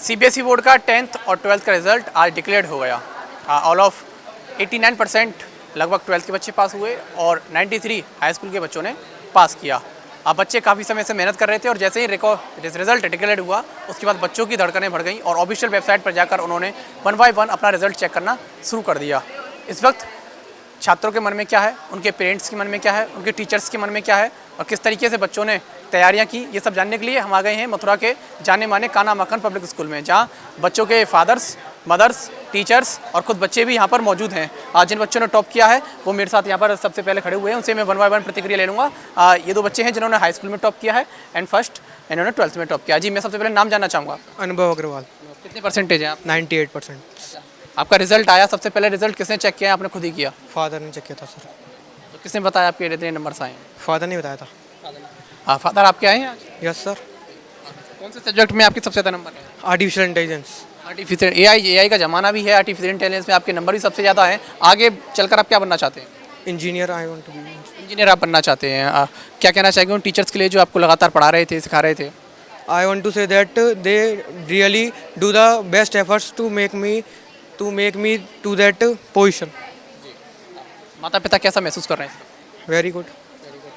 CBSE board का 10th और 12th का रिजल्ट आज डिक्लेयर्ड हो गया। ऑल ऑफ 89% लगभग 12th के बच्चे पास हुए और 93 हाई स्कूल के बच्चों ने पास किया। अब बच्चे काफ़ी समय से मेहनत कर रहे थे और जैसे ही रिजल्ट डिक्लेयर्ड हुआ उसके बाद बच्चों की धड़कनें बढ़ गई और ऑफिशियल वेबसाइट पर जाकर उन्होंने 1 बाय 1 अपना रिजल्ट चेक करना शुरू कर दिया। इस वक्त छात्रों के मन में क्या है, उनके पेरेंट्स के मन में क्या है, उनके टीचर्स के मन में क्या है और किस तरीके से बच्चों ने तैयारियां की, ये सब जानने के लिए हम आ गए हैं मथुरा के जाने माने काना मक्खन पब्लिक स्कूल में, जहां बच्चों के फादर्स, मदर्स, टीचर्स और खुद बच्चे भी यहां पर मौजूद हैं। आज जिन बच्चों ने टॉप किया है वो मेरे साथ यहां पर सबसे पहले खड़े हुए हैं, उनसे मैं 1 बाय 1 प्रतिक्रिया ले लूँगा। ये 2 बच्चे हैं जिन्होंने हाई स्कूल में टॉप किया है एंड फर्स्ट इन्होंने 12th में टॉप किया। जी, मैं सबसे पहले नाम जानना चाहूँगा। अनुभव अग्रवाल। कितने परसेंटेज है आप? 98%। आपका रिजल्ट आया, सबसे पहले रिजल्ट किसने चेक किया है? आपने खुद ही किया? फादर ने चेक किया था सर। तो किसने बताया आपके इतने नंबर्स आए हैं? फादर ने बताया था। फादर आपके आए हैं आज? Yes sir. कौन से सब्जेक्ट में आपके सबसे ज़्यादा नंबर है? Artificial intelligence. आर्टिफिशियल एआई का ज़माना भी है, आर्टिफिशियल इंटेलिजेंस में आपके नंबर भी सबसे ज़्यादा हैं। आगे चलकर आप क्या बनना चाहते हैं? Engineer I want to be. Engineer आप बनना चाहते हैं। क्या कहना चाहेंगे उन टीचर्स के लिए जो आपको लगातार पढ़ा रहे थे, सिखा रहे थे? I want to say that they really do the best efforts to make me to that position. माता पिता कैसा महसूस कर रहे हैं? Very good.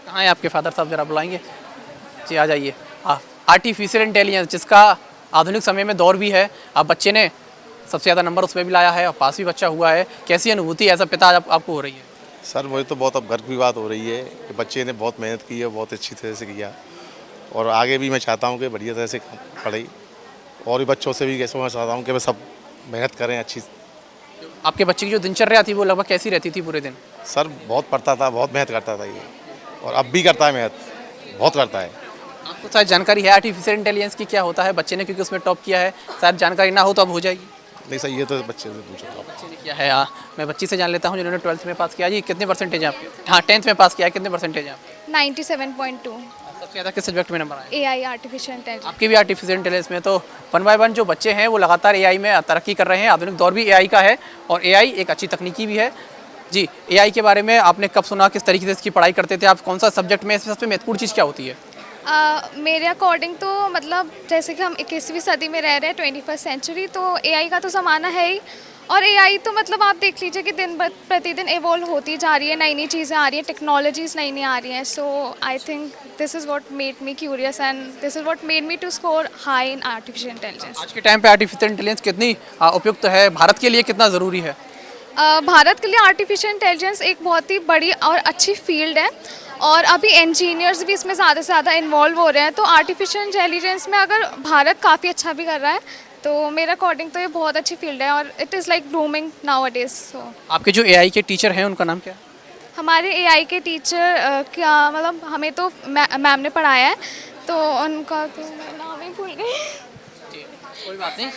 कहाँ हैं आपके फादर साहब, जरा बुलाएंगे? जी आ जाइए। आर्टिफिशियल इंटेलिजेंस जिसका आधुनिक समय में दौर भी है, अब बच्चे ने सबसे ज़्यादा नंबर उसमें भी लाया है और पास भी बच्चा हुआ है। कैसी अनुभूति एज अ पिता आपको हो रही है? सर मुझे तो बहुत अब गर्व की बात हो रही है कि बच्चे ने बहुत मेहनत की है, बहुत अच्छी तरह से किया और आगे भी मैं चाहता हूँ कि बढ़िया तरह से पढ़ाई और भी बच्चों से भी कैसे मैं चाहता हूँ कि वे सब मेहनत करें अच्छी। आपके बच्चे की जो दिनचर्या थी वो लगभग कैसी रहती थी पूरे दिन? सर बहुत पढ़ता था, बहुत मेहनत करता था ये और अब भी करता है, मेहनत बहुत करता है। आपको शायद जानकारी है आर्टिफिशियल इंटेलिजेंस की क्या होता है? बच्चे ने क्योंकि उसमें टॉप किया है, शायद जानकारी ना हो तो अब हो जाएगी। नहीं सर, ये तो बच्चे से पूछो आप। बच्चे ने किया है। मैं बच्ची से जान लेता हूँ जिन्होंने 12th में पास किया। जी कितने परसेंटेज है आपके? हाँ 10th में पास किया है, कितने परसेंटेज है आपके? 97.2। सबसे ज़्यादा किस सब्जेक्ट में नंबर आए? AI artificial intelligence. आपकी भी आर्टिफिशियल इंटेलिजेंस में। तो 1 बाय 1 जो बच्चे हैं वो लगातार एआई में तरक्की कर रहे हैं। आधुनिक दौर भी एआई का है और एआई एक अच्छी तकनीकी भी है। जी, एआई के बारे में आपने कब सुना, किस तरीके से इसकी पढ़ाई करते थे आप, कौन सा सब्जेक्ट में सबसे महत्वपूर्ण चीज़ क्या होती है? मेरे अकॉर्डिंग तो मतलब जैसे कि हम 21वीं सदी में रह रहे हैं, 21st सेंचुरी, तो AI का तो ज़माना है ही। और AI तो मतलब आप देख लीजिए कि दिन प्रतिदिन इवॉल्व होती जा रही है, नई नई चीज़ें आ रही हैं, टेक्नोलॉजीज़ नई नई आ रही हैं। So I think this is what made me curious and this is what made me to score high in artificial intelligence. आज के टाइम पे आर्टिफिशियल इंटेलिजेंस कितनी उपयुक्त है, भारत के लिए कितना ज़रूरी है? भारत के लिए आर्टिफिशियल इंटेलिजेंस एक बहुत ही बड़ी और अच्छी फील्ड है और अभी इंजीनियर्स भी इसमें ज़्यादा से ज़्यादा इन्वॉल्व हो रहे हैं। तो आर्टिफिशियल इंटेलिजेंस में अगर भारत काफ़ी अच्छा भी कर रहा है तो मेरे अकॉर्डिंग तो ये बहुत अच्छी फील्ड है और it is like blooming now अडेज। सो आपके जो एआई के टीचर हैं उनका नाम क्या है? हमारे AI के टीचर क्या मतलब हमें तो मैम ने पढ़ाया है, तो उनका तो मैं नाम ही भूल गई। कोई बात नहीं।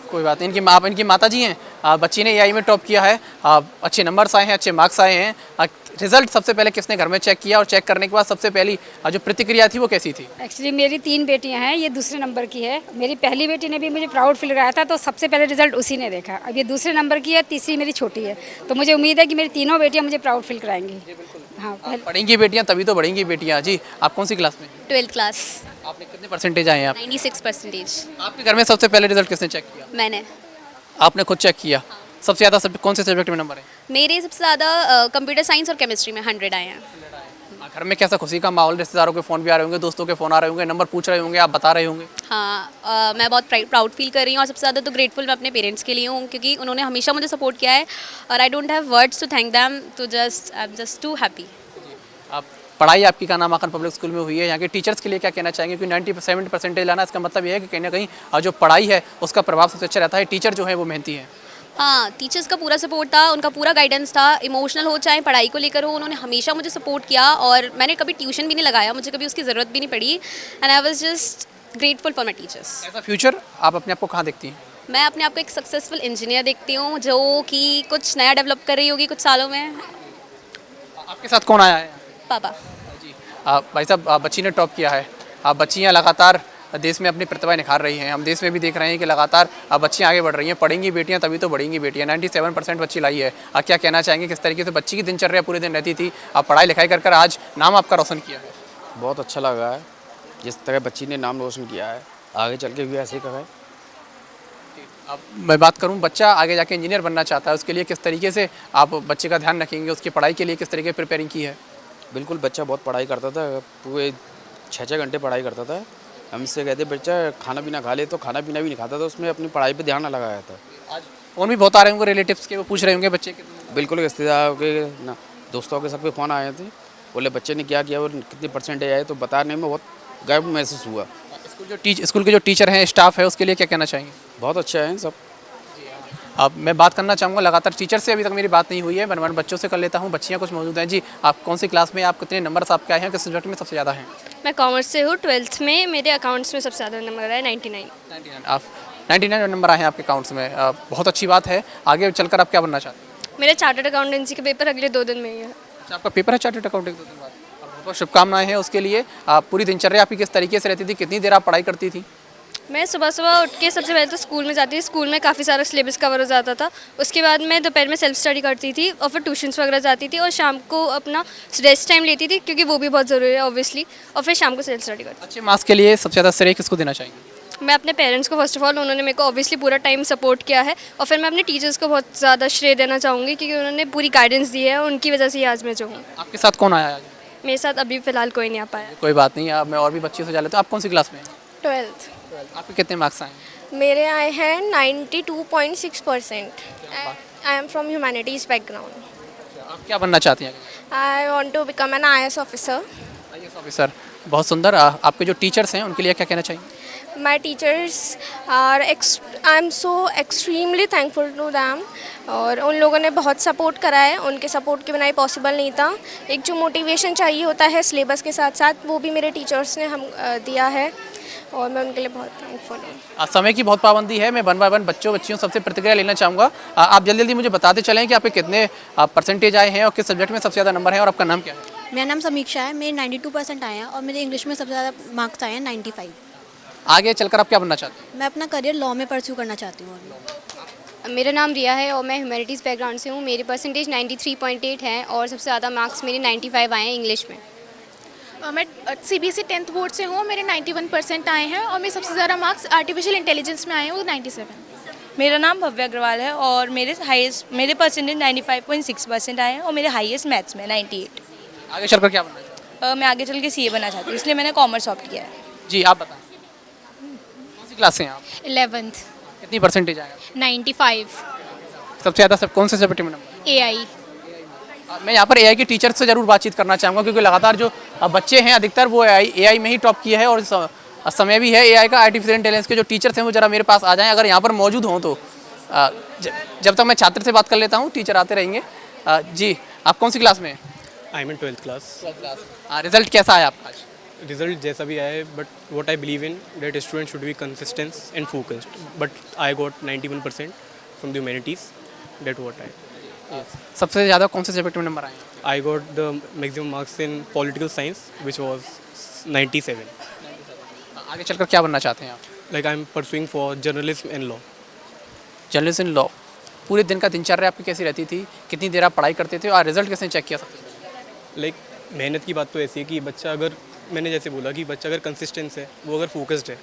कोई बात नहीं। इनकी माता जी हैं। बच्ची ने एआई में टॉप किया है। अच्छे नंबर्स आए हैं, अच्छे मार्क्स आए हैं। रिजल्ट सबसे पहले किसने घर में चेक किया और चेक करने के बाद सबसे पहली जो प्रतिक्रिया थी वो कैसी थी? एक्चुअली मेरी 3 बेटियां हैं, ये दूसरे नंबर की है। मेरी पहली बेटी ने भी मुझे प्राउड फील कराया था, तो सबसे पहले रिजल्ट उसी ने देखा। अब ये दूसरे नंबर की है, तीसरी मेरी छोटी है, तो मुझे उम्मीद है कि मेरी तीनों बेटियां मुझे प्राउड फील कराएंगी। हाँ, पढ़ेंगी बेटियां तभी तो बढ़ेंगी बेटियां। जी, आप कौन सी क्लास में? 12th class. आपने कितने परसेंटेज आए हैं आप? 96%। आपके घर में सबसे पहले रिजल्ट किसने चेक किया? मैंने। आपने खुद चेक किया? सबसे ज़्यादा कौन से सब्जेक्ट में नंबर है? मेरे सबसे ज़्यादा कंप्यूटर साइंस और केमिस्ट्री में 100 आए हैं। घर में कैसा खुशी का माहौल? रिश्तेदारों के फ़ोन भी आ रहे होंगे, दोस्तों के फ़ोन आ रहे होंगे, नंबर पूछ रहे होंगे, आप बता रहे होंगे। हाँ, मैं बहुत प्राउड फील कर रही हूँ और सबसे ज़्यादा तो ग्रेटफुल मैं अपने पेरेंट्स के लिए हूँ क्योंकि उन्होंने हमेशा मुझे सपोर्ट किया है और I don't have words to thank them, तो I am just too happy. आप पढ़ाई आपकी काना मक्खन पब्लिक स्कूल में हुई है, यहाँ के टीचर्स के लिए क्या कहना चाहेंगे? क्योंकि 97 परसेंटेज लाना इसका मतलब ये है कि कहीं ना कहीं जो पढ़ाई है उसका प्रभाव सबसे अच्छा रहता है। टीचर जो है वो मेहनती है। हाँ, टीचर्स का पूरा सपोर्ट था, उनका पूरा गाइडेंस था, इमोशनल हो चाहे पढ़ाई को लेकर हो, उन्होंने हमेशा मुझे सपोर्ट किया और मैंने कभी ट्यूशन भी नहीं लगाया, मुझे कभी उसकी ज़रूरत भी नहीं पड़ी and I was just grateful for my teachers. ऐसा फ्यूचर आप अपने आप को कहाँ देखती हैं? मैं अपने आप को एक सक्सेसफुल इंजीनियर देखती हूँ जो कि कुछ नया डेवलप कर रही होगी कुछ सालों में। आपके साथ कौन आया है? पापा। जी भाई साहब, बच्ची ने टॉप किया है। बच्चियाँ लगातार देश में अपनी प्रतिभा निखार रही हैं। हम देश में भी देख रहे हैं कि लगातार बच्चियाँ आगे बढ़ रही हैं। पढ़ेंगी बेटियाँ तभी तो बढ़ेंगी बेटियाँ। 97% बच्ची लाई है। क्या कहना चाहेंगे, किस तरीके से बच्ची की दिनचर्या पूरे दिन रहती थी? आप पढ़ाई लिखाई कर आज नाम आपका रोशन किया है। बहुत अच्छा लगा है जिस तरह बच्ची ने नाम रोशन किया है, आगे चल के भी ऐसे ही करें। अब मैं बात करूं, बच्चा आगे जाके इंजीनियर बनना चाहता है, उसके लिए किस तरीके से आप बच्चे का ध्यान रखेंगे, उसकी पढ़ाई के लिए किस तरीके प्रिपेयरिंग की है? बिल्कुल, बच्चा बहुत पढ़ाई करता था, पूरे 6-6 घंटे पढ़ाई करता था। हम इससे कहते बच्चा खाना पीना खा ले, तो खाना पीना भी नहीं खाता था, उसमें अपनी पढ़ाई पे ध्यान ना लगाया था। आज फ़ोन भी बहुत आ रहे होंगे रिलेटिव्स के, वो पूछ रहे होंगे बच्चे के। बिल्कुल, रिश्तेदारों के ना दोस्तों के सब पे फ़ोन आए थे, बोले बच्चे ने क्या किया और कितनी परसेंटेज आए, तो बताने में बहुत गर्व महसूस हुआ। स्कूल के जो टीचर हैं, स्टाफ है, उसके लिए क्या कहना चाहेंगे? बहुत अच्छा है सब। अब मैं बात करना चाहूँगा, लगातार टीचर से अभी तक मेरी बात नहीं हुई है, मैं बच्चों से कर लेता हूँ। बच्चियाँ कुछ मौजूद हैं। जी, आप कौन सी क्लास में, आप कितने नंबर्स आपके आए हैं, किस सब्जेक्ट में सबसे ज़्यादा हैं? मैं कॉमर्स से हूँ, 12th में मेरे अकाउंट्स में सबसे ज़्यादा नंबर आया 99। आप 99 नंबर आए हैं आपके अकाउंट्स में, बहुत अच्छी बात है। आगे चलकर आप क्या बनना चाहते हैं? मेरा चार्टर्ड अकाउंटेंसी का पेपर अगले 2 दिन में ही है। अच्छा, आपका पेपर है चार्टर्ड अकाउंटिंग 2 दिन बाद? बहुत बहुत शुभकामनाएं हैं उसके लिए। पूरी दिनचर्या आपकी किस तरीके से रहती थी, कितनी देर आप पढ़ाई करती थी? मैं सुबह सुबह उठ के सबसे पहले तो स्कूल में जाती थी, स्कूल में काफ़ी सारा सिलेबस कवर हो जाता था। उसके बाद मैं दोपहर में सेल्फ स्टडी करती थी और फिर ट्यूशन्स वगैरह जाती थी और शाम को अपना रेस्ट टाइम लेती थी, क्योंकि वो भी बहुत ज़रूरी है ऑब्वियसली, और फिर शाम को सेल्फ स्टडी करती अच्छे मार्क्स के लिए सबसे ज़्यादा श्रेय किसको देना चाहिए? थी। मैं अपने पेरेंट्स को फर्स्ट ऑफ ऑल, उन्होंने मेरे को ऑब्वियसली पूरा टाइम सपोर्ट किया है, और फिर मैं अपने टीचर्स को बहुत ज़्यादा श्रेय देना चाहूँगी, क्योंकि उन्होंने पूरी गाइडेंस दी है, उनकी वजह से ही आज मैं जो हूँ। आपके साथ कौन आया आज? मेरे साथ अभी फ़िलहाल कोई नहीं आ पाया। कोई बात नहीं, अब मैं और भी बच्चियों से जा लेता हूँ। आप कौन सी क्लास में हैं? 12th। आपके कितने मार्क्स आए? मेरे आए हैं 92.6%। I am from humanities background. आप क्या बनना चाहती हैं? I want to become an IAS officer. IAS officer, बहुत सुंदर। आपके जो टीचर्स हैं उनके लिए क्या कहना चाहिए? My teachers are I am so extremely thankful to them, और उन लोगों ने बहुत सपोर्ट करा है, उनके सपोर्ट के बिना ही पॉसिबल नहीं था। एक जो मोटिवेशन चाहिए होता है सिलेबस के साथ साथ, वो भी मेरे टीचर्स ने हम दिया है, और मैं उनके लिए बहुत थैंकफुल हूँ। समय की बहुत पाबंदी है, मैं वन बाय वन बच्चियों सबसे प्रतिक्रिया लेना चाहूँगा। आप जल्दी जल्दी मुझे बताते चलें कि आपके कितने परसेंटेज आए हैं और किस सब्जेक्ट में सबसे ज़्यादा नंबर है, और आपका नाम क्या है? मेरा नाम समीक्षा है, मेरे 92% आए हैं और मेरे इंग्लिश में सबसे ज़्यादा मार्क्स आए हैं 95। आगे चलकर आप क्या बनना चाहते हैं? मैं अपना करियर लॉ में परस्यू करना चाहती हूँ। मेरा नाम रिया है और मैं ह्यूमैनिटीज़ बैकग्राउंड से हूँ। मेरे परसेंटेज 93.8 हैं और सबसे ज़्यादा मार्क्स मेरे 95 आए हैं इंग्लिश में। मैं CBSE 10th बोर्ड से हूँ, मेरे 91% आए हैं और मेरे सबसे ज़्यादा मार्क्स आर्टिफिशियल इंटेलिजेंस में आए हैं, वो 97। मेरा नाम भव्य अग्रवाल है और मेरे परसेंटेज 95.6% आए हैं और मेरे हाईएस्ट मैथ्स में 98। आगे चलकर क्या बनना चाहते हैं? मैं आगे चल के CA बनना चाहती हूँ, इसलिए मैंने कॉमर्स ऑप्ट किया है। जी, आप बताएं, कौन सी क्लास से हैं आप? 11th। कितनी परसेंटेज आएगा? 95। सबसे ज़्यादा सब कौन से सब्जेक्ट में नंबर? AI। मैं यहाँ पर AI के टीचर से ज़रूर बातचीत करना चाहूँगा, क्योंकि लगातार जो बच्चे हैं अधिकतर वो AI में ही टॉप किए हैं, और समय भी है AI का। आर्टिफिशियल इंटेलिजेंस के जो टीचर्स हैं वो ज़रा मेरे पास आ जाएं, अगर यहाँ पर मौजूद हों तो। जब तक मैं छात्र से बात कर लेता हूँ, टीचर आते रहेंगे। जी, आप कौन सी क्लास में हैं? I M in 12th class. Result कैसा आया आपका आज? रिजल्ट जैसा भी आया, but what I believe in that student should be consistent and focused, but I got 91% from the humanities, that what I. सबसे ज़्यादा कौन से सब्जेक्ट में नंबर आए? I got the maximum marks in political science which was 97। आगे चलकर क्या बनना चाहते हैं आप? Like I am pursuing for journalism and law. Journalism in law. पूरे दिन का दिनचर्या आपकी कैसी रहती थी, कितनी देर आप पढ़ाई करते थे, और रिजल्ट कैसे चेक किया सबसे पहले? लाइक मेहनत की बात तो ऐसी है कि बच्चा अगर, मैंने जैसे बोला कि बच्चा अगर कंसिस्टेंस है, वो अगर फोकस्ड है,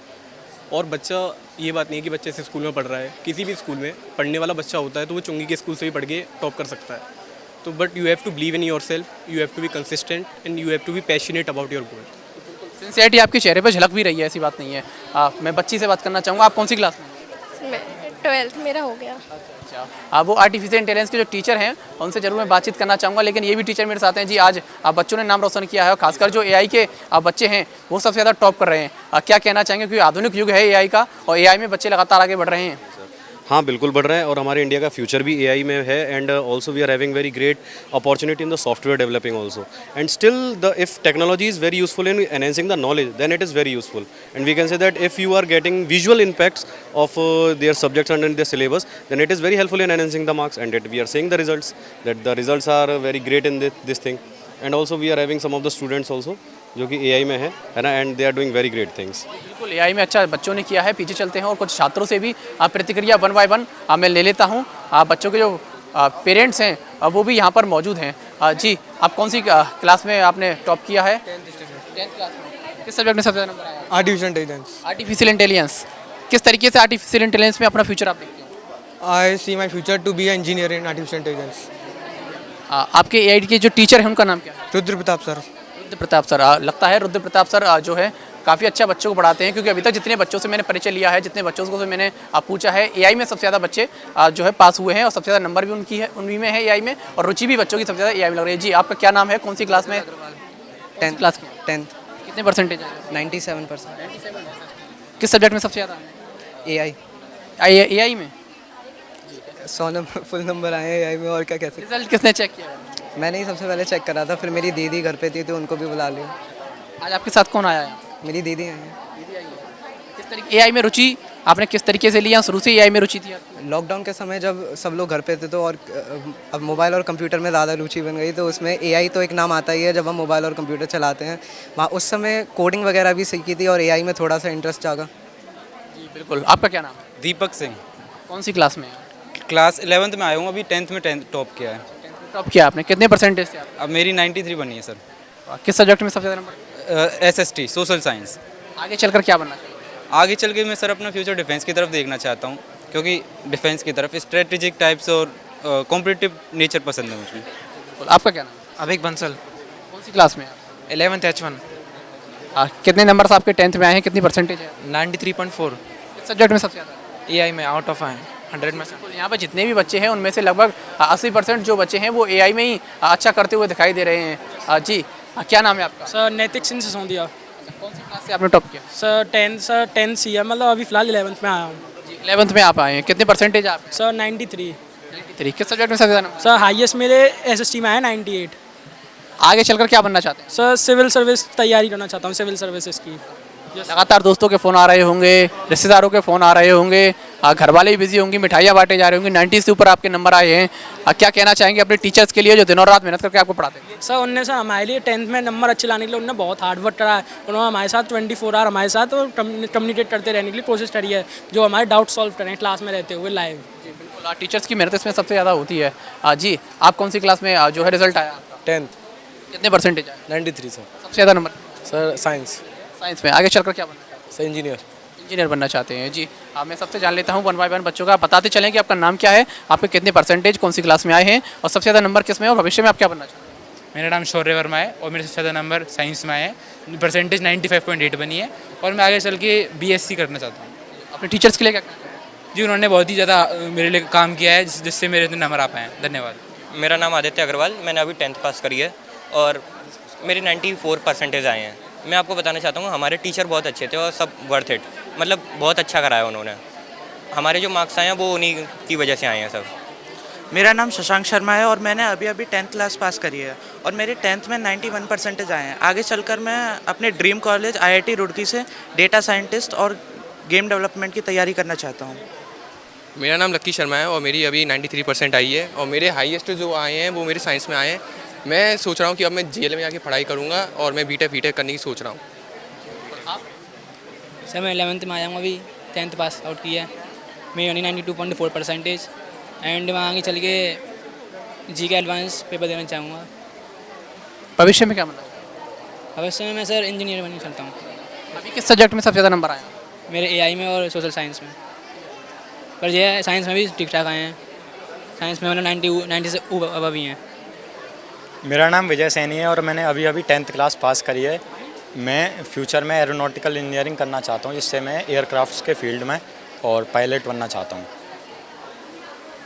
और बच्चा, ये बात नहीं है कि बच्चे ऐसे स्कूल में पढ़ रहा है, किसी भी स्कूल में पढ़ने वाला बच्चा होता है तो वो चुंगी के स्कूल से भी पढ़ के टॉप कर सकता है। तो but you have to believe in yourself, you have to be consistent and you have to be passionate about your goal. Sincerity आपके चेहरे पर झलक भी रही है, ऐसी बात नहीं है। मैं बच्ची से बात करना चाहूँगा, आप कौन सी क्लास में? 12th मेरा हो गया। अच्छा, वो आर्टिफिशियल इंटेलिजेंस के जो टीचर हैं उनसे जरूर मैं बातचीत करना चाहूँगा, लेकिन ये भी टीचर मेरे साथ हैं। जी, आज बच्चों ने नाम रोशन किया है, और खासकर जो AI के बच्चे हैं वो सबसे ज़्यादा टॉप कर रहे हैं। क्या कहना चाहेंगे, क्योंकि आधुनिक युग है AI का, और AI में बच्चे लगातार आगे बढ़ रहे हैं? हाँ, बिल्कुल बढ़ रहा है, और हमारे इंडिया का फ्यूचर भी AI में है, and also we are having very great opportunity in the software developing also, and still the if technology is very useful in enhancing the knowledge, then it is very useful, and we can say that if you are getting visual impacts of their subjects under their syllabus, then it is very helpful in enhancing the marks, and we are seeing the results, that the results are very great in this thing, and also we are having some of the students also जो कि AI में है ना, and they are doing very great things. बिल्कुल, AI में अच्छा बच्चों ने किया है। पीछे चलते हैं और कुछ छात्रों से भी प्रतिक्रिया वन बाय वन मैं ले लेता हूँ। बच्चों के जो पेरेंट्स हैं वो भी यहाँ पर मौजूद हैं। जी, आप कौन सी क्लास में आपने टॉप किया है? 10th क्लास में। किस सब्जेक्ट में सबसे ज़्यादा नंबर आया? Artificial intelligence. Artificial intelligence. किस तरीके से आर्टिफिशियल इंटेलिजेंस में अपना फ्यूचर आप देखते हैं? I see my future to be an engineer in artificial intelligence. आपके एआई के जो टीचर हैं उनका नाम क्या है? रुद्र प्रताप सर। रुद्र प्रताप सर, लगता है रुद्र प्रताप सर जो है काफ़ी अच्छा बच्चों को पढ़ाते हैं, क्योंकि अभी तक जितने बच्चों से मैंने परिचय लिया है, जितने बच्चों को से मैंने पूछा है, एआई में सबसे ज़्यादा बच्चे जो है पास हुए हैं और सबसे ज़्यादा नंबर भी उन्हीं में है एआई में, और रुचि भी बच्चों की सबसे ज़्यादा एआई में लग रही है। जी, आपका क्या नाम है, कौन सी क्लास में? 10th क्लास में। 10th। कितने परसेंटेज है? 97%। किस सब्जेक्ट में सबसे ज़्यादा? एआई में 100 नंबर फुल नंबर आए हैं AI में, और क्या कह सकते। रिजल्ट किसने चेक किया? मैंने ही सबसे पहले चेक करा था, फिर मेरी दीदी घर पे थी तो उनको भी बुला लिया। आज आपके साथ कौन आया है? मेरी दीदी आई हैं। किस तरीके एआई में रुचि आपने किस तरीके से लिया? शुरू से एआई में रुचि थी आपकी? लॉकडाउन के समय जब सब लोग घर पे थे तो, और अब मोबाइल और कंप्यूटर में ज़्यादा रुचि बन गई, तो उसमें AI तो एक नाम आता ही है जब हम मोबाइल और कंप्यूटर चलाते हैं। वहाँ उस समय कोडिंग वगैरह भी सीखी थी और AI में थोड़ा सा इंटरेस्ट जागा। जी बिल्कुल। आपका क्या नाम है? दीपक सिंह। कौन सी क्लास में है? क्लास 11th में आया हूँ, अभी 10th में टॉप किया है। टॉप किया आपने? कितने परसेंटेज थे आपके? अब मेरी 93 बनी है सर। किस सब्जेक्ट में सबसे ज़्यादा नंबर? SST social science. आगे चलकर क्या बनना चाहिए? आगे चल के मैं सर अपना फ्यूचर डिफेंस की तरफ देखना चाहता हूँ, क्योंकि डिफेंस की तरफ स्ट्रेटेजिक टाइप्स और कॉम्पिटिटिव नेचर पसंद है मुझे। आपका क्या नाम है? अभिक बंसल। कौन सी क्लास में है? 11th H1। कितने नंबर आपके 10th में आए हैं? कितनी परसेंटेज है? 93.4। किस सब्जेक्ट में सबसे ज़्यादा? AI में आउट ऑफ आए 100%। यहाँ पर जितने भी बच्चे हैं उनमें से लगभग 80% जो बच्चे हैं वो एआई में ही अच्छा करते हुए दिखाई दे रहे हैं। जी, क्या नाम है आपका? सर नैतिक सिंह सिसोदिया। कौन सी क्लास से आपने टॉप किया? सर 10th सी है, मतलब अभी फिलहाल 11th में आया हूँ। 11th में आप आए हैं, कितने परसेंटेज आप? सर 93। किस सब्जेक्ट में सबसे ज़्यादा नंबर? सर हाईएस्ट मेरे SST में आया 98। आगे चलकर क्या बनना चाहते हैं? सर सिविल सर्विस तैयारी करना चाहता हूँ, सिविल सर्विसेज की। लगातार दोस्तों के फ़ोन आ रहे होंगे, रिश्तेदारों के फ़ोन आ रहे होंगे, घर वाले भी बिजी होंगे, मिठाइयाँ बांटे जा रहे होंगे, 90 से ऊपर आपके नंबर आए हैं। क्या कहना चाहेंगे अपने टीचर्स के लिए जो दिनों रात मेहनत करके आपको पढ़ाते हैं? सर उनने सर हमारे लिए 10th में नंबर अच्छे लाने के लिए उन्होंने बहुत हार्ड वर्क करा है। उन्होंने हमारे साथ 24 आवर हमारे साथ कम्युनिकेट करते रहने के लिए कोशिश करी है, जो हमारे डाउट सॉल्व करें क्लास में रहते हुए लाइव। बिल्कुल, टीचर्स की मेहनत इसमें सबसे ज़्यादा होती है। जी, आप कौन सी क्लास में जो है रिजल्ट आया आपका? 10th। कितने परसेंटेज आए? 93 सर। सबसे ज़्यादा नंबर? Sir science. साइंस में। आगे चलकर क्या बनना? सर इंजीनियर बनना चाहते हैं। जी, मैं सबसे जान लेता हूँ 1 by 1 बच्चों का। बताते चलें कि आपका नाम क्या है, आपके कितने परसेंटेज, कौन सी क्लास में आए हैं और सबसे ज़्यादा नंबर किस में है, और भविष्य में आप क्या बनना चाहते हैं? मेरा नाम शौर्य वर्मा है और मेरे सबसे ज़्यादा नंबर साइंस में आए हैं, परसेंटेज 95.8 बनी है, और मैं आगे चल के BSc करना चाहता हूँ। अपने टीचर्स के लिए क्या? जी, उन्होंने बहुत ही ज़्यादा मेरे लिए काम किया है, जिससे मेरे इतने नंबर आ पाए हैं। धन्यवाद। मेरा नाम आदित्य अग्रवाल, मैंने अभी 10th पास करी है और मेरे 94 परसेंटेज आए हैं। मैं आपको बताना चाहता हूँ हमारे टीचर बहुत अच्छे थे और सब वर्थ इट, मतलब बहुत अच्छा कराया उन्होंने। हमारे जो मार्क्स आए हैं वो उन्हीं की वजह से आए हैं सब। मेरा नाम शशांक शर्मा है और मैंने अभी 10th क्लास पास करी है और मेरे 10th में 91 परसेंटेज आए हैं। आगे चलकर मैं अपने ड्रीम कॉलेज IIT रुड़की से डेटा साइंटिस्ट और गेम डेवलपमेंट की तैयारी करना चाहता हूँ। मेरा नाम लक्की शर्मा है और मेरी अभी 93% आई है और मेरे हाईएस्ट जो आए हैं वो मेरे साइंस में आए हैं। मैं सोच रहा हूँ कि अब मैं JL में आके पढ़ाई करूँगा और मैं BTech करने की सोच रहा हूँ। सर मैं 11th में आया हूँ, अभी 10th पास आउट किया है, मेरी 92.4 परसेंटेज, एंड मैं आगे चल के जी का एडवांस पेपर देना चाहूँगा। भविष्य में क्या बनना? भविष्य में मैं सर इंजीनियर बनना चाहता हूँ। अभी किस सब्जेक्ट में सबसे ज़्यादा नंबर आए? मेरे AI में और सोशल साइंस में, पर यह साइंस में भी ठीक ठाक आए हैं। साइंस में मैंने 90 से ऊपर भी हैं। मेरा नाम विजय सैनी है और मैंने अभी 10th क्लास पास करी है। मैं फ्यूचर में एरोनॉटिकल इंजीनियरिंग करना चाहता हूँ, जिससे मैं एयरक्राफ्ट्स के फील्ड में और पायलट बनना चाहता हूँ।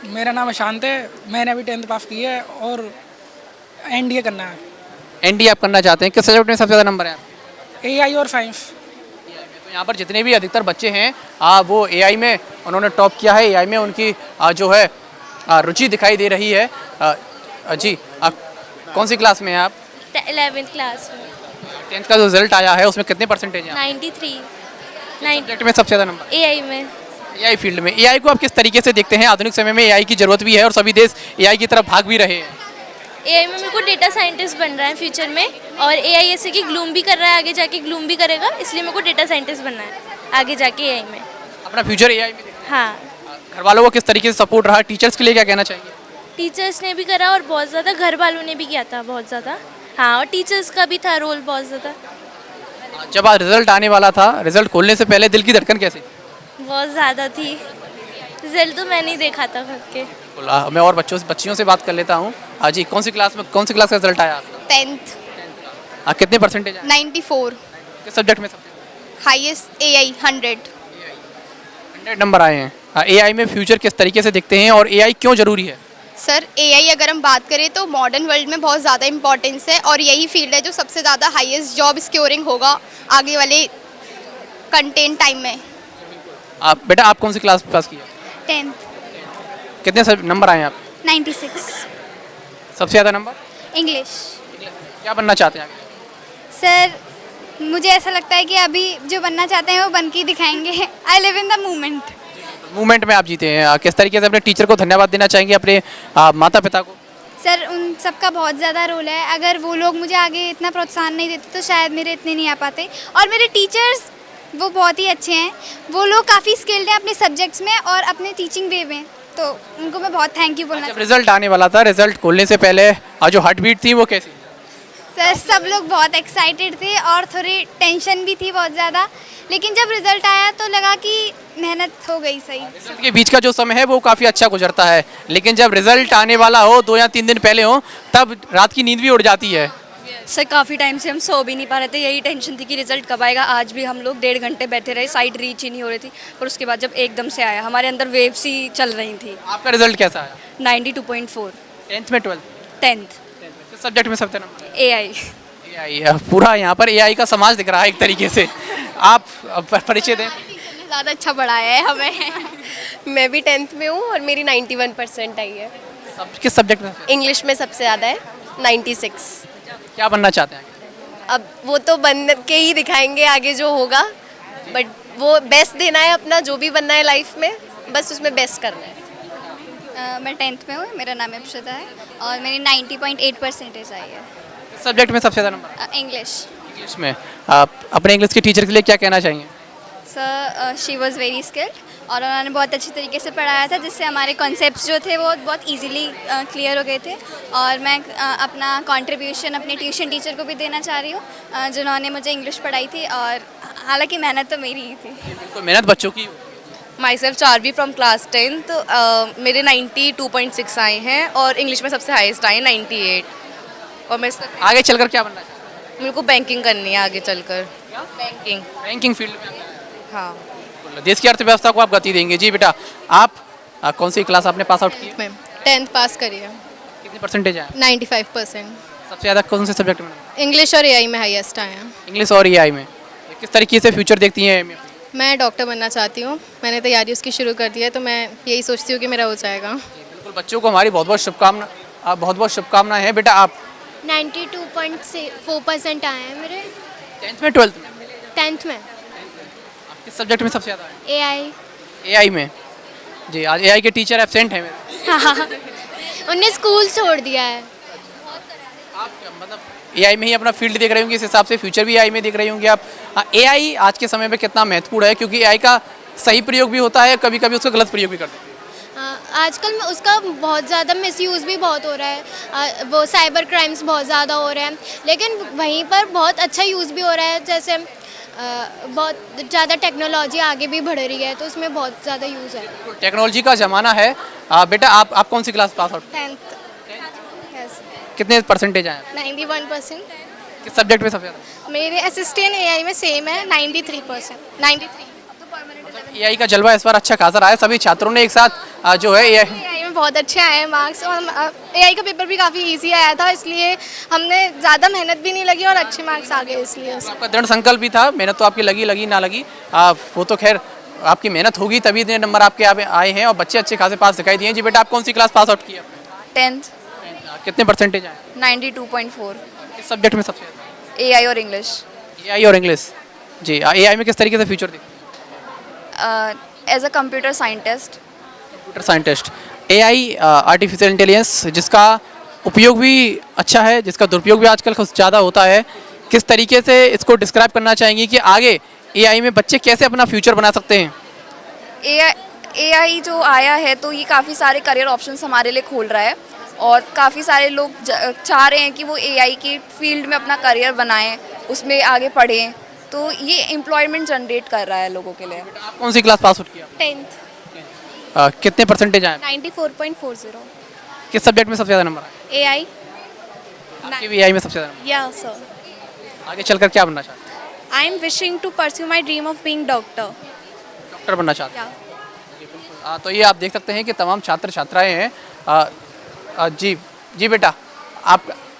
मेरा नाम अशांत है, मैंने अभी 10th पास की है और NDA करना है। NDA आप करना चाहते हैं? किस सब्जेक्ट में सबसे ज़्यादा नंबर है? AI और साइंस। तो यहाँ पर जितने भी अधिकतर बच्चे हैं वो AI में उन्होंने टॉप किया है, AI में उनकी जो है रुचि दिखाई दे रही है। जी, कौन सी क्लास में हैं आप? 11th क्लास में। 10th का जो रिजल्ट आया है उसमें कितने परसेंटेज हैं? 93। सब्जेक्ट में सबसे ज़्यादा नंबर? AI में। AI फील्ड में। AI को आप किस तरीके से देखते हैं? आधुनिक समय में AI की ज़रूरत भी है और सभी देश AI की तरफ भाग भी रहे हैं। AI में मेरे को डेटा साइंटिस्ट बन रहा है फ्यूचर में, और AI ऐसे कि ग्लूम भी कर रहा है, आगे जाके ग्लूम भी करेगा, इसलिए मेरे को डेटा साइंटिस्ट बनना है आगे जाके AI में। अपना फ्यूचर AI में? हाँ। घर वालों को किस तरीके से सपोर्ट रहा? टीचर्स के लिए क्या कहना चाहिए? टीचर्स ने भी करा और बहुत ज़्यादा घर वालों ने भी किया था, बहुत ज़्यादा। हाँ, और टीचर्स का भी था रोल बहुत ज़्यादा। जब आज रिजल्ट आने वाला था, रिजल्ट खोलने से पहले दिल की धड़कन कैसी? बहुत ज़्यादा थी। रिजल्ट तो मैं नहीं देखा था खुद के। मैं और बच्चियों से बात कर लेता हूँ। जी कौन सी क्लास का रिजल्ट आया आपका? 10th कितने परसेंटेज आए? 94 किस सब्जेक्ट में? हाईएस्ट AI 100 नंबर आए हैं। एआई में फ्यूचर किस तरीके से दिखते हैं और एआई क्यों ज़रूरी है? सर AI अगर हम बात करें तो मॉडर्न वर्ल्ड में बहुत ज़्यादा इम्पोर्टेंस है और यही फील्ड है जो सबसे ज़्यादा हाईएस्ट जॉब सिक्योरिंग होगा आगे वाले कंटेंट टाइम में। बेटा आप कौन सी क्लास पास की है? 10th कितने नंबर आए हैं आप? 96 सबसे ज़्यादा नंबर? इंग्लिश। क्या बनना चाहते हैं आगे? सर मुझे ऐसा लगता है कि अभी जो बनना चाहते हैं वो बन के ही दिखाएंगे। I live in the movement. Movement में आप जीते हैं। किस तरीके से अपने टीचर को धन्यवाद देना चाहेंगे, अपने माता पिता को? सर उन सबका बहुत ज़्यादा रोल है। अगर वो लोग मुझे आगे इतना प्रोत्साहन नहीं देते तो शायद मेरे इतने नहीं आ पाते। और मेरे टीचर्स वो बहुत ही अच्छे हैं। वो लोग काफ़ी स्किल्ड हैं अपने सब्जेक्ट्स में और अपने टीचिंग वे में, तो उनको मैं बहुत थैंक यू बोलना। जब रिजल्ट आने वाला था, रिजल्ट खोलने से पहले जो हार्ट बीट थी वो कैसी? सर सब लोग बहुत एक्साइटेड थे और थोड़ी टेंशन भी थी बहुत ज़्यादा, लेकिन जब रिजल्ट आया तो लगा कि मेहनत हो गई सही। रिजल्ट के बीच का जो समय है वो काफ़ी अच्छा गुजरता है, लेकिन जब रिजल्ट आने वाला हो 2 या 3 दिन पहले हो तब रात की नींद भी उड़ जाती है। सर काफ़ी टाइम से हम सो भी नहीं पा रहे थे, यही टेंशन थी कि रिजल्ट कब आएगा। आज भी हम लोग 1.5 घंटे बैठे रहे, साइट रीच ही नहीं हो रही थी, और उसके बाद जब एकदम से आया हमारे अंदर वेव्स ही चल रही थी। आपका रिजल्ट कैसा आया? 92.4। 10th में 12th? 10th। किस सब्जेक्ट में सबसे नंबर? AI। पूरा यहाँ पर एआई का समाज दिख रहा है एक तरीके से। आप परिचय दें। ज़्यादा अच्छा पढ़ाया है हमें। मैं भी 10th में हूँ और मेरी 91% आई है। किस सब्जेक्ट में? इंग्लिश में सबसे ज़्यादा है 96। क्या बनना चाहते हैं? अब वो तो बन के ही दिखाएंगे आगे जो होगा, बट वो बेस्ट देना है अपना, जो भी बनना है लाइफ में बस उसमें बेस्ट करना है। मैं 10th में हूँ, मेरा नाम अक्षता है और मेरी 90.8% आई है। सब्जेक्ट में सबसे ज़्यादा नंबर? इंग्लिश। इंग्लिश में आप अपने इंग्लिश के टीचर के लिए क्या कहना चाहेंगे? Sir she was very skilled और उन्होंने बहुत अच्छी तरीके से पढ़ाया था, जिससे हमारे कॉन्सेप्ट्स जो थे वो बहुत इजीली क्लियर हो गए थे। और मैं अपना कंट्रीब्यूशन अपने ट्यूशन टीचर को भी देना चाह रही हूँ जिन्होंने मुझे इंग्लिश पढ़ाई थी, और हालांकि मेहनत तो मेरी ही थी। बिल्कुल मेहनत बच्चों की। My self चारवी from class 10th। मेरे 92.6 आए हैं और इंग्लिश में सबसे हाईएस्ट आए 98। और मैं आगे चलकर क्या बनना चाहिए? मेरे को बैंकिंग करनी है आगे चलकर। बैंकिंग फील्ड में? हाँ। देश की अर्थव्यवस्था को आप गति देंगे। जी बेटा आप कौन सी क्लास आपने पास आउट की? मैम 10th पास करी है। कितनी परसेंटेज आया? 95%। सबसे ज़्यादा कौन से सब्जेक्ट में? इंग्लिश और AI में हाईएस्ट आए हैं। इंग्लिश और AI में। किस तरीके से फ्यूचर देखती हैं? मैं डॉक्टर बनना चाहती हूँ, मैंने तैयारी उसकी शुरू कर दी है, तो मैं यही सोचती हूँ कि मेरा हो जाएगा। बिल्कुल बच्चों को हमारी बहुत बहुत शुभकामनाएं हैं। बेटा आप? 92.4% आए हैं मेरे। 10th में 12th में? 10th में। किस सब्जेक्ट में सबसे ज़्यादा? AI। AI में। जी आज AI के टीचर एब्सेंट हैं मेरे। हाँ उनने स्कूल छोड़ दिया है। आप मतलब AI में ही अपना फील्ड देख रहे होंगे, इस हिसाब से फ्यूचर भी AI में देख रहे होंगे आप। AI आज के समय में कितना महत्वपूर्ण है, क्योंकि AI का सही प्रयोग भी होता है, कभी कभी उसका गलत प्रयोग भी करते हैं। आजकल में उसका बहुत ज़्यादा मिसयूज़ भी बहुत हो रहा है। वो साइबर क्राइम्स बहुत ज़्यादा हो रहे हैं, लेकिन वहीं पर बहुत अच्छा यूज़ भी हो रहा है। जैसे बहुत ज़्यादा टेक्नोलॉजी आगे भी बढ़ रही है, तो उसमें बहुत ज़्यादा यूज़ है। टेक्नोलॉजी का ज़माना है। बेटा आप कौन सी क्लास पास आउट? 10th। कितने परसेंटेज आए? 91%। किस सब्जेक्ट में सबसे ज़्यादा? मेरे असिस्टेंट AI में सेम है 93%। 93। AI का जलवा इस बार अच्छा खासा रहा है। सभी छात्रों ने एक साथ जो है AI में बहुत अच्छे आए हैं मार्क्स, और AI का पेपर भी काफ़ी इजी आया था, इसलिए हमने ज़्यादा मेहनत भी नहीं लगी और अच्छे मार्क्स आ गए। इसलिए आपका दृढ़ संकल्प भी था। मेहनत तो आपकी लगी ना लगी, वो तो खैर आपकी मेहनत होगी तभी इतने नंबर आपके आए हैं और बच्चे अच्छे खासे पास दिखाई दिए। जी बेटा आप कौन सी क्लास पास आउट की? 10th। कितने परसेंटेज आए? 92.4। किस सब्जेक्ट में सबसे ज़्यादा? AI और इंग्लिश। AI और इंग्लिश। जी AI में किस तरीके से फ्यूचर देखते हैं? As a computer scientist. AI artificial intelligence, जिसका उपयोग भी अच्छा है, जिसका दुरुपयोग भी आजकल कुछ ज़्यादा होता है, किस तरीके से इसको डिस्क्राइब करना चाहेंगे कि आगे AI में बच्चे कैसे अपना फ्यूचर बना सकते हैं? AI जो आया है तो ये काफ़ी सारे करियर ऑप्शंस हमारे लिए खोल रहा है, और काफ़ी सारे लोग चाह रहे हैं कि वो AI की फील्ड में अपना करियर बनाएं, उसमें आगे पढ़ें, तो ये एम्प्लॉयमेंट जनरेट कर रहा है लोगों के लिए। कौन सी क्लास पास आउट किया? 10th कितने परसेंटेज आए? 94.40 किस सब्जेक्ट में सबसे ज़्यादा नंबर आए? AI आपके भी AI में सबसे ज़्यादा नंबर? या सर आगे चलकर क्या बनना चाहते हैं? I am wishing to pursue my dream of being doctor. Doctor बनना चाहते हैं? तो ये आप देख सकते हैं कि तमाम छात्र छात्राएं हैं। जी बेटा,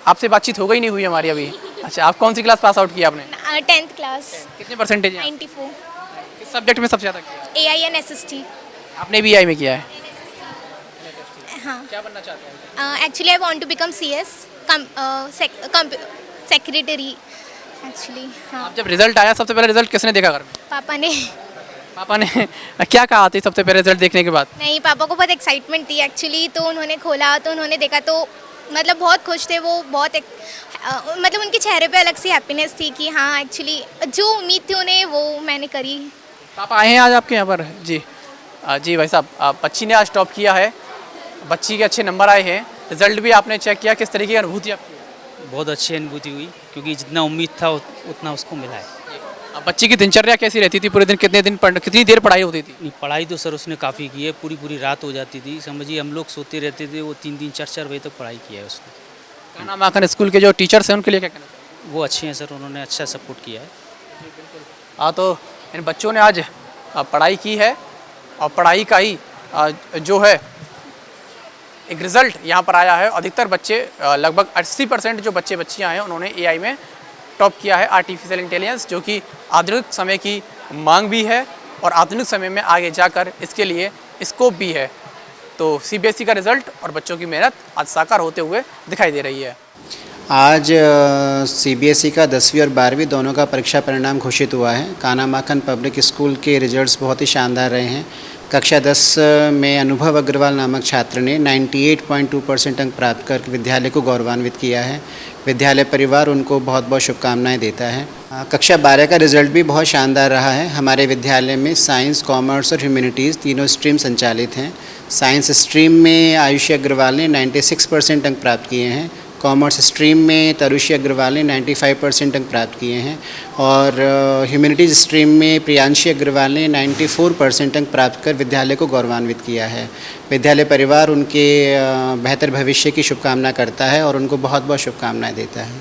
आपसे बातचीत हो गई नहीं हुई हमारी अभी। अच्छा, आप कौन सी क्लास पास आउट किया आपने? 10th class. कितने परसेंटेज हैं? 94। किस सब्जेक्ट में सबसे ज़्यादा किया? AI and SST। आपने भी AI में किया है? हाँ। क्या बनना चाहते हैं? Actually I want to become CS secretary actually. हाँ। आप जब रिजल्ट आया, सबसे पहले रिजल्ट किसने देखा घर में? पापा ने। पापा ने क्या कहा थी सबसे पहले रिजल्ट देखने के बाद? नहीं, पापा को बहुत एक्साइटमेंट थी एक्चुअली, तो उन्होंने खोला तो उन्होंने देखा तो मतलब बहुत खुश थे वो। बहुत मतलब उनके चेहरे पे अलग सी हैप्पीनेस थी कि हाँ एक्चुअली जो उम्मीद थी उन्हें वो मैंने करी। पापा आए हैं आज आपके यहाँ पर? जी भाई साहब, बच्ची ने आज टॉप किया है, बच्ची के अच्छे नंबर आए हैं, रिजल्ट भी आपने चेक किया, किस तरीके की अनुभूति आपकी? बहुत अच्छी अनुभूति हुई, क्योंकि जितना उम्मीद था उतना उसको मिला है। अब बच्ची की दिनचर्या कैसी रहती थी? पूरे दिन कितनी देर पढ़ाई होती थी? पढ़ाई तो सर उसने काफ़ी की है, पूरी रात हो जाती थी, समझिए हम लोग सोते रहते थे, वो 3 4 बजे तक पढ़ाई किया है उसने। काना माखन स्कूल के जो टीचर्स हैं उनके लिए क्या कहना? वो अच्छे हैं सर, उन्होंने अच्छा सपोर्ट किया है। हाँ, तो इन बच्चों ने आज पढ़ाई की है और पढ़ाई का ही जो है एक रिज़ल्ट यहाँ पर आया है। अधिकतर बच्चे, लगभग 80% जो बच्चियाँ हैं उन्होंने AI में टॉप किया है। आर्टिफिशियल इंटेलिजेंस जो कि आधुनिक समय की मांग भी है और आधुनिक समय में आगे जाकर इसके लिए स्कोप भी है। तो CBSE का रिज़ल्ट और बच्चों की मेहनत आज साकार होते हुए दिखाई दे रही है। आज CBSE का 10वीं और 12वीं दोनों का परीक्षा परिणाम घोषित हुआ है। काना माखन पब्लिक स्कूल के रिजल्ट्स बहुत ही शानदार रहे हैं। कक्षा 10 में अनुभव अग्रवाल नामक छात्र ने 98.2% अंक प्राप्त कर विद्यालय को गौरवान्वित किया है। विद्यालय परिवार उनको बहुत बहुत शुभकामनाएं देता है। कक्षा 12 का रिजल्ट भी बहुत शानदार रहा है। हमारे विद्यालय में साइंस, कॉमर्स और ह्यूमैनिटीज़ तीनों स्ट्रीम संचालित हैं। साइंस स्ट्रीम में आयुषी अग्रवाल ने 96% अंक प्राप्त किए हैं। कॉमर्स स्ट्रीम में तरुषी अग्रवाल ने 95% अंक प्राप्त किए हैं और ह्यूमैनिटीज़ स्ट्रीम में प्रियांशी अग्रवाल ने 94% अंक प्राप्त कर विद्यालय को गौरवान्वित किया है। विद्यालय परिवार उनके बेहतर भविष्य की शुभकामना करता है और उनको बहुत बहुत शुभकामनाएं देता है।